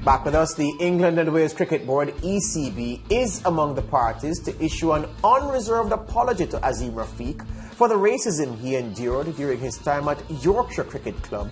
Back with us, the England and Wales Cricket Board, ECB, is among the parties to issue an unreserved apology to Azeem Rafiq for the racism he endured during his time at Yorkshire Cricket Club.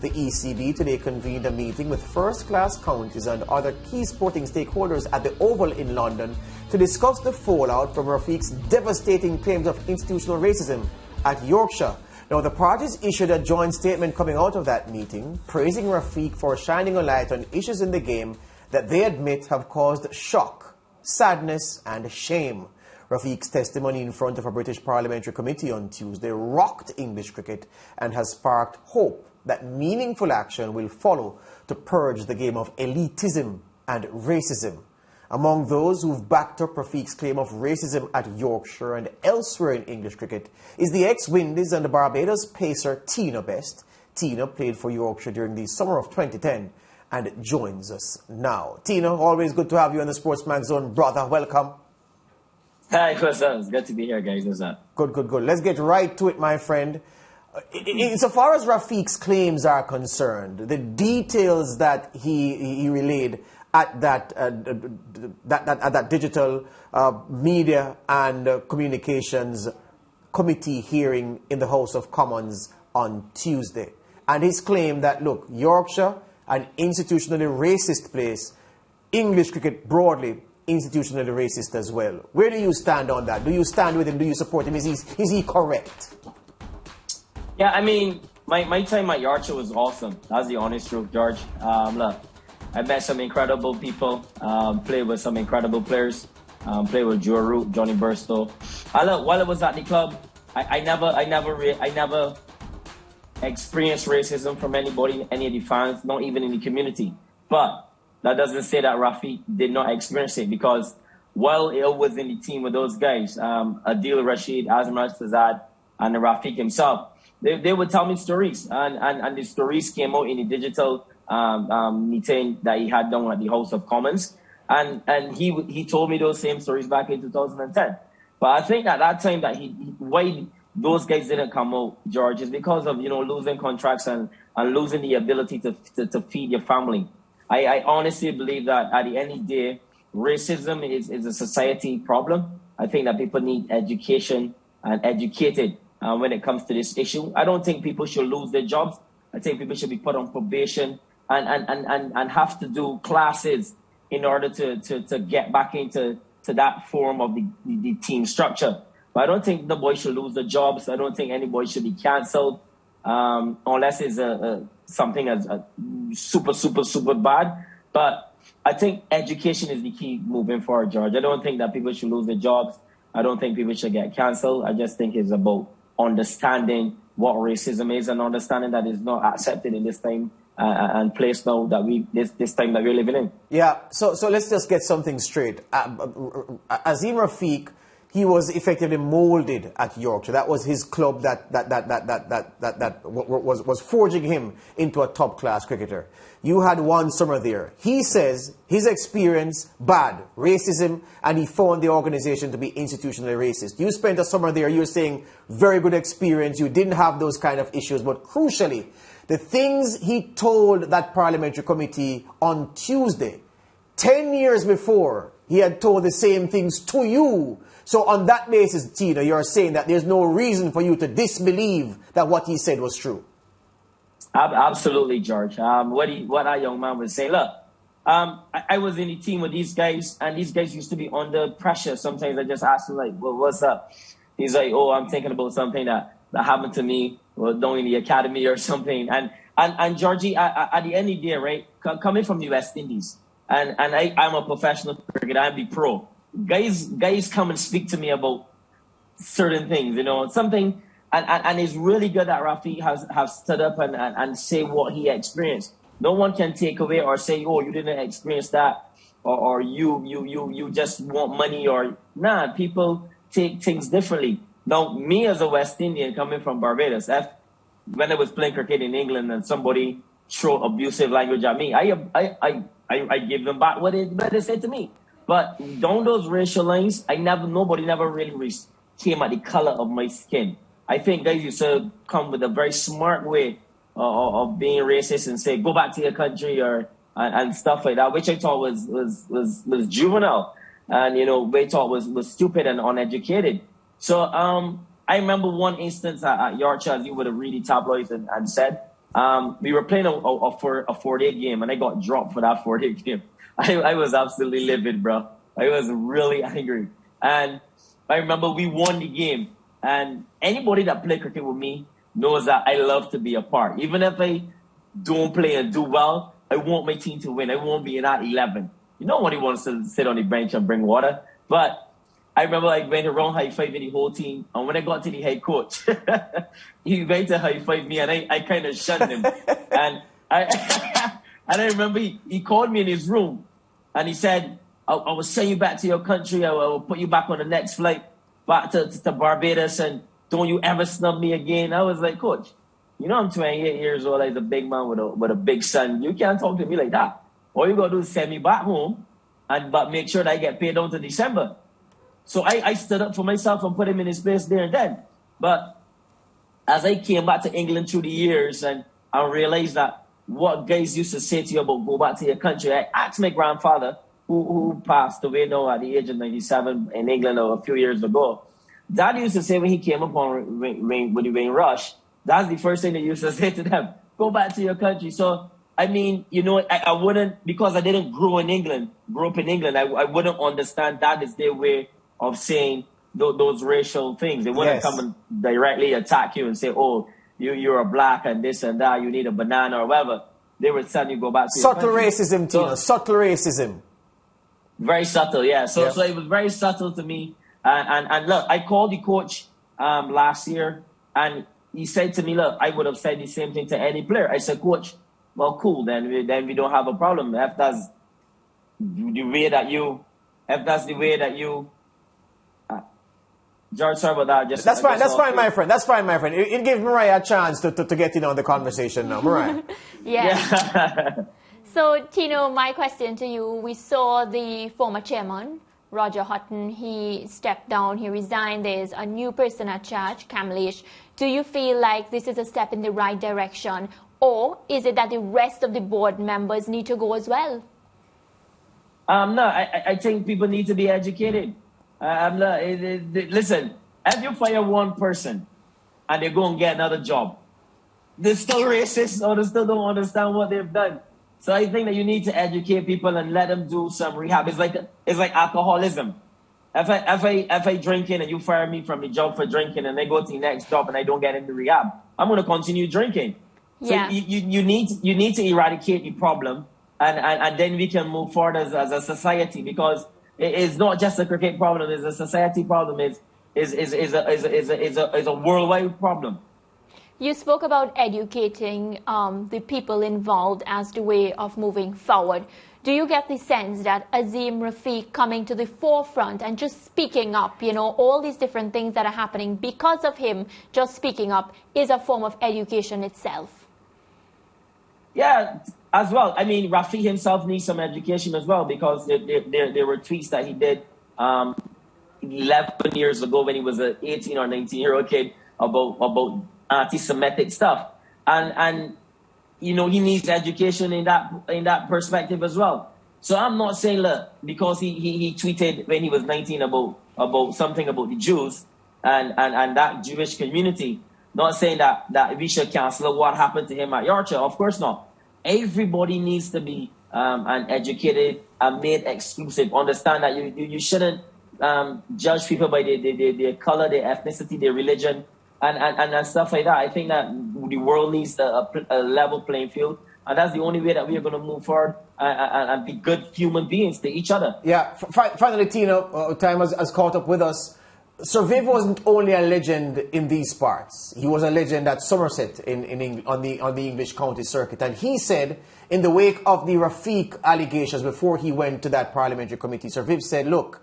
The ECB today convened a meeting with first-class counties and other key sporting stakeholders at the Oval in London to discuss the fallout from Rafiq's devastating claims of institutional racism at Yorkshire. Now, the parties issued a joint statement coming out of that meeting, praising Rafiq for shining a light on issues in the game that they admit have caused shock, sadness and shame. Rafiq's testimony in front of a British parliamentary committee on Tuesday rocked English cricket and has sparked hope that meaningful action will follow to purge the game of elitism and racism. Among those who've backed up Rafiq's claim of racism at Yorkshire and elsewhere in English cricket is the ex-Windies and Barbados pacer Tino Best. Tino played for Yorkshire during the summer of 2010 and joins us now. Tino, always good to have you on the SportsMax Zone. Brother, welcome. Hi, what's up? It's good to be here, guys. What's up? Good. Let's get right to it, my friend. Insofar as Rafiq's claims are concerned, the details that he relayed at that digital media and communications committee hearing in the House of Commons on Tuesday. And his claim that, look, Yorkshire, an institutionally racist place, English cricket broadly, institutionally racist as well. Where do you stand on that? Do you stand with him? Do you support him? Is he correct? Yeah, I mean, my time at Yorkshire was awesome. That's the honest truth, George. Look, I met some incredible people, played with some incredible players, played with Joe Root, Johnny Burstow. While I was at the club, I never experienced racism from anybody, any of the fans, not even in the community. But that doesn't say that Rafiq did not experience it, because while I was in the team with those guys, Adil Rashid, Azeem Fazad, and Rafiq himself, they would tell me stories, and the stories came out in the digital meeting that he had done at the House of Commons, and he told me those same stories back in 2010. But I think at that time that why those guys didn't come out, George, is because of losing contracts and losing the ability to feed your family. I honestly believe that at the end of the day, racism is a society problem. I think that people need education and educated when it comes to this issue. I don't think people should lose their jobs. I think people should be put on probation and have to do classes in order to get back into that form of the team structure. But I don't think the boys should lose their jobs. I don't think any boy should be cancelled unless it's something as super bad. But I think education is the key moving forward, George. I don't think that people should lose their jobs. I don't think people should get cancelled. I just think it's about understanding what racism is and understanding that it's not accepted in this time and place now that this time that we're living in. Yeah, so let's just get something straight. Azeem Rafiq, he was effectively molded at Yorkshire. That was his club that was forging him into a top-class cricketer. You had one summer there. He says his experience, bad, racism, and he found the organization to be institutionally racist. You spent a summer there, you're saying very good experience, you didn't have those kind of issues, but crucially, the things he told that parliamentary committee on Tuesday, 10 years before, he had told the same things to you. So on that basis, Tino, you're saying that there's no reason for you to disbelieve that what he said was true. Absolutely, George. What that young man was saying, look, I was in the team with these guys, and these guys used to be under pressure. Sometimes I just ask him, like, well, what's up? He's like, oh, I'm thinking about something that happened to me down in the academy or something. And Georgie, at the end of the day, right, coming from the West Indies, and I'm a professional cricketer, I'm the pro. Guys come and speak to me about certain things, something, and it's really good that Rafiq has stood up and say what he experienced. No one can take away or say, oh, you didn't experience that, or you just want money, or nah. People take things differently. Now, me as a West Indian coming from Barbados, when I was playing cricket in England and somebody throw abusive language at me, I give them back what they said to me. But down those racial lines, nobody never really came at the color of my skin. I think guys used to come with a very smart way of being racist and say, go back to your country, or and stuff like that, which I thought was juvenile, and we thought was stupid and uneducated. So I remember one instance at Yorkshire, as you would have read the tabloids and said, we were playing a 4-day game, and I got dropped for that 4-day game. I was absolutely livid, bro. I was really angry, and I remember we won the game. And anybody that play cricket with me knows that I love to be a part. Even if I don't play and do well, I want my team to win. I won't be in that 11. Nobody wants to sit on the bench and bring water. But I remember I went around high-fiving the whole team. And when I got to the head coach, he went to high-five me, and I kind of shunned him. And I remember he called me in his room, and he said, I will send you back to your country. I will put you back on the next flight back to Barbados, and don't you ever snub me again. I was like, Coach, I'm 28 years old. I'm a big man with a big son. You can't talk to me like that. All you got to do is send me back home, but make sure that I get paid down to December. So I stood up for myself and put him in his place there and then. But as I came back to England through the years, and I realized that what guys used to say to you about go back to your country, I asked my grandfather, who passed away now at the age of 97 in England a few years ago. Dad used to say when he came up on with the rain rush, that's the first thing they used to say to them, go back to your country. So, I mean, I wouldn't, because I didn't grow up in England, I wouldn't understand that is their way of saying those racial things. They wouldn't come and directly attack you and say, oh, you're a black and this and that, you need a banana or whatever. They would tell you go back to your country. Racism, Tino. Subtle racism. Very subtle, yeah. So it was very subtle to me. And look, I called the coach last year, and he said to me, look, I would have said the same thing to any player. I said, Coach, well, cool, then we don't have a problem. If that's the way that you, George, sorry about that. That's fine, my friend. That's fine, my friend. It gives Mariah a chance to get in on the conversation now. Mariah. yeah. So, Tino, my question to you, we saw the former chairman, Roger Hutton, he stepped down, he resigned, there's a new person at charge, Kamlesh. Do you feel like this is a step in the right direction, or is it that the rest of the board members need to go as well? No, I think people need to be educated. Listen, if you fire one person and they go and get another job, they're still racist or they still don't understand what they've done. So I think that you need to educate people and let them do some rehab. It's like alcoholism. If I drinking and you fire me from the job for drinking and I go to the next job and I don't get into rehab, I'm going to continue drinking. So you need to eradicate the problem and then we can move forward as a society, because it is not just a cricket problem. It's a society problem. Is a worldwide problem. You spoke about educating the people involved as the way of moving forward. Do you get the sense that Azeem, Rafiq coming to the forefront and just speaking up, all these different things that are happening because of him just speaking up is a form of education itself? Yeah, as well. I mean, Rafiq himself needs some education as well, because there were tweets that he did 11 years ago when he was an 18 or 19-year-old kid about anti-Semitic stuff, and he needs education in that perspective as well. So I'm not saying, look, because he tweeted when he was 19 about something about the Jews and that Jewish community, not saying that we should cancel what happened to him at Yorkshire. Of course not. Everybody needs to be educated and made exclusive. Understand that you shouldn't judge people by their color, their ethnicity, their religion, and stuff like that. I think that the world needs a level playing field, and that's the only way that we are going to move forward and be good human beings to each other. Yeah. Finally, Tino, time has caught up with us. Sir Viv wasn't only a legend in these parts. He was a legend at Somerset on the English county circuit. And he said, in the wake of the Rafiq allegations before he went to that parliamentary committee, Sir Viv said, look,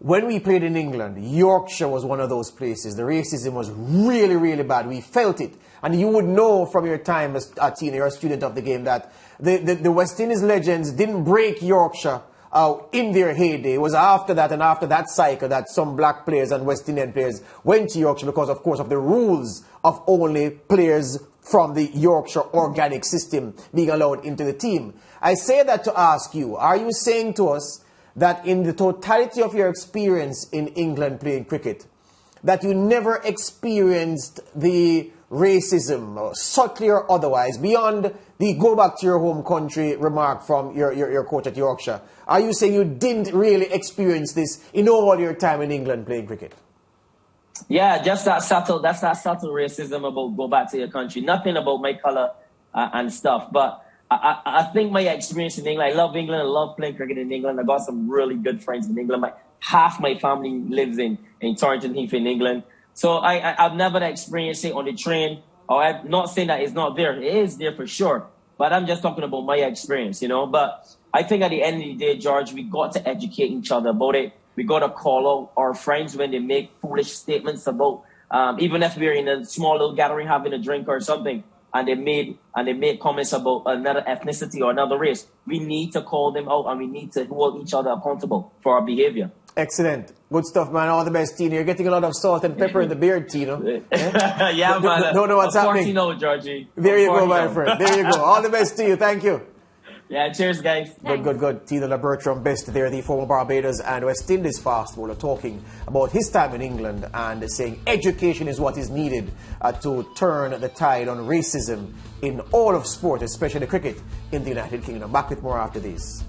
when we played in England, Yorkshire was one of those places. The racism was really, really bad. We felt it. And you would know from your time as a Tino, you're a student of the game, that the West Indies legends didn't break Yorkshire in their heyday. It was after that and after that cycle that some black players and West Indian players went to Yorkshire because, of course, of the rules of only players from the Yorkshire organic system being allowed into the team. I say that to ask you, are you saying to us that in the totality of your experience in England playing cricket, that you never experienced the racism, subtly or otherwise, beyond the go back to your home country remark from your coach at Yorkshire? Are you saying you didn't really experience this in all your time in England playing cricket? Yeah, that's that subtle racism about go back to your country. Nothing about my color and stuff. But I think my experience in England, I love England. I love playing cricket in England. I got some really good friends in England. Half my family lives in Torrington Heath in England. So I've never experienced it on the train. Or I'm not saying that it's not there. It is there for sure. But I'm just talking about my experience, you know. But I think at the end of the day, George, we got to educate each other about it. We got to call out our friends when they make foolish statements about, even if we're in a small little gathering having a drink or something, and they made comments about another ethnicity or another race. We need to call them out, and we need to hold each other accountable for our behavior. Excellent. Good stuff, man. All the best, Tino. You're getting a lot of salt and pepper in the beard, Tino. Yeah, man. Don't know what's happening. You know, Georgie. There you go, my friend. There you go. All the best to you. Thank you. Yeah, cheers, guys. Good. Tino Bertram Best there, the former Barbados and West Indies fast bowler, talking about his time in England and saying education is what is needed to turn the tide on racism in all of sport, especially cricket in the United Kingdom. Back with more after this.